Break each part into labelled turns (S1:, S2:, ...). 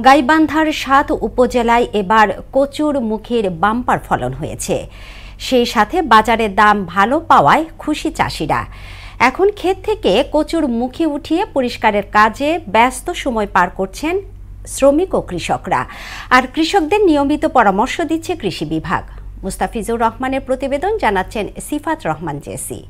S1: গাইবান্ধার ৭ উপজেলায় এবার কচুর মুখীর বাম্পার ফলন হয়েছে। সেই সাথে বাজারে দাম ভালো পাওয়ায় খুশি চাষিরা। এখন ক্ষেত থেকে কচুর মুখী উঠিয়ে পরিষ্কারের কাজে ব্যস্ত সময় পার করছেন শ্রমিক ও কৃষকরা। আর কৃষকদের নিয়মিত পরামর্শ দিচ্ছে কৃষি বিভাগ। মুস্তাফিজুর রহমানের প্রতিবেদন, জানাচ্ছেন সিফাত রহমান জেসি।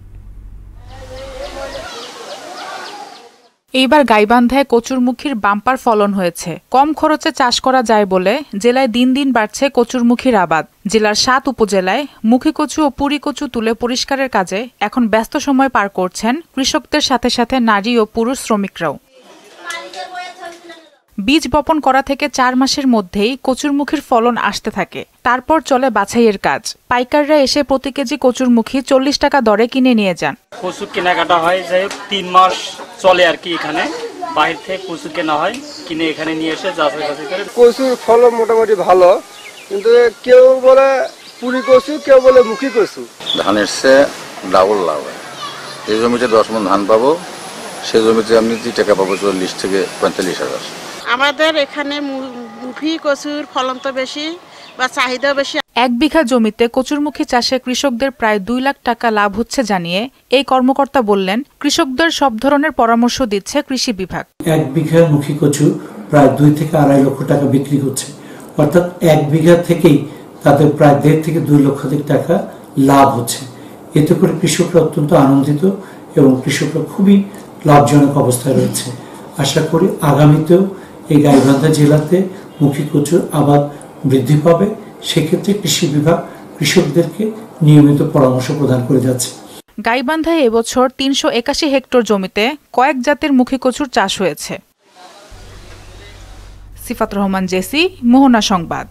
S2: এইবার গাইবান্ধায় কচুরমুখীর বাম্পার ফলন হয়েছে। কম খরচে চাষ করা যায় বলে জেলায় দিন দিন বাড়ছে কচুরমুখীর আবাদ। জেলার ৭ উপজেলায় মুখী কচু ও পুরি কচু তুলে পরিষ্কারের কাজে এখন ব্যস্ত সময় পার করছেন কৃষকদের সাথে সাথে নারী ও পুরুষ শ্রমিকরাও। বীজ বপন করা থেকে ৪ মাসের মধ্যেই কচুরমুখীর ফলন আসতে থাকে। তারপর চলে বাছাইয়ের কাজ। পাইকাররা এসে প্রতি কেজি কচুরমুখী ৪০ টাকা দরে কিনে নিয়ে যান।
S3: কচু কেনাকাটা হয়, যাই ৩ মাস চলে আর কি। এখানে বাইরে থেকে কচু কেনা হয়, কিনে এখানে নিয়ে এসে যাচাই করে।
S4: কচুর ফলন মোটামুটি ভালো, কিন্তু কেউ বলে পুরি কচু, কেউ বলে মুখী কচু।
S5: ধানের চেয়ে ডাবল লাভ হয়। এই জমিতে ১০ মণ ধান পাবো, সেই জমিতে আমি ২ টাকা পাবো ৪০ থেকে ৪৫,০০০।
S6: আমাদের এখানে মুখী কচুর ফলন তো বেশি বা চাহিদা বেশি।
S2: ১ বিঘা জমিতে কচুরমুখী চাষে কৃষকদের প্রায় ২ লাখ টাকা লাভ হচ্ছে জানিয়ে এই কর্মকর্তা বললেন, কৃষকদের সব ধরনের পরামর্শ দিচ্ছে কৃষি বিভাগ।
S7: ১ বিঘা মুখী কচু প্রায় ২ থেকে ২.৫ লক্ষ টাকা বিক্রি হচ্ছে, অর্থাৎ ১ বিঘা থেকেই তাদের প্রায় ১.৫ থেকে ২ লক্ষ টাকা লাভ হচ্ছে। এতে করে কৃষকরা অত্যন্ত আনন্দিত এবং কৃষকরা খুবই লাভজনক অবস্থায় রয়েছে। আশা করি আগামীতেও এই গাইবান্ধা জেলাতে মুখী কচুর আবাদ বৃদ্ধি পাবে। সেক্ষেত্রে কৃষি বিভাগ কৃষকদেরকে নিয়মিত পরামর্শ প্রদান করে যাচ্ছে।
S2: গাইবান্ধায় এবছর ৩৮১ হেক্টর জমিতে কয়েক জাতের মুখী কচুর চাষ হয়েছে। সিফাত রহমান জেসি, মোহনা সংবাদ।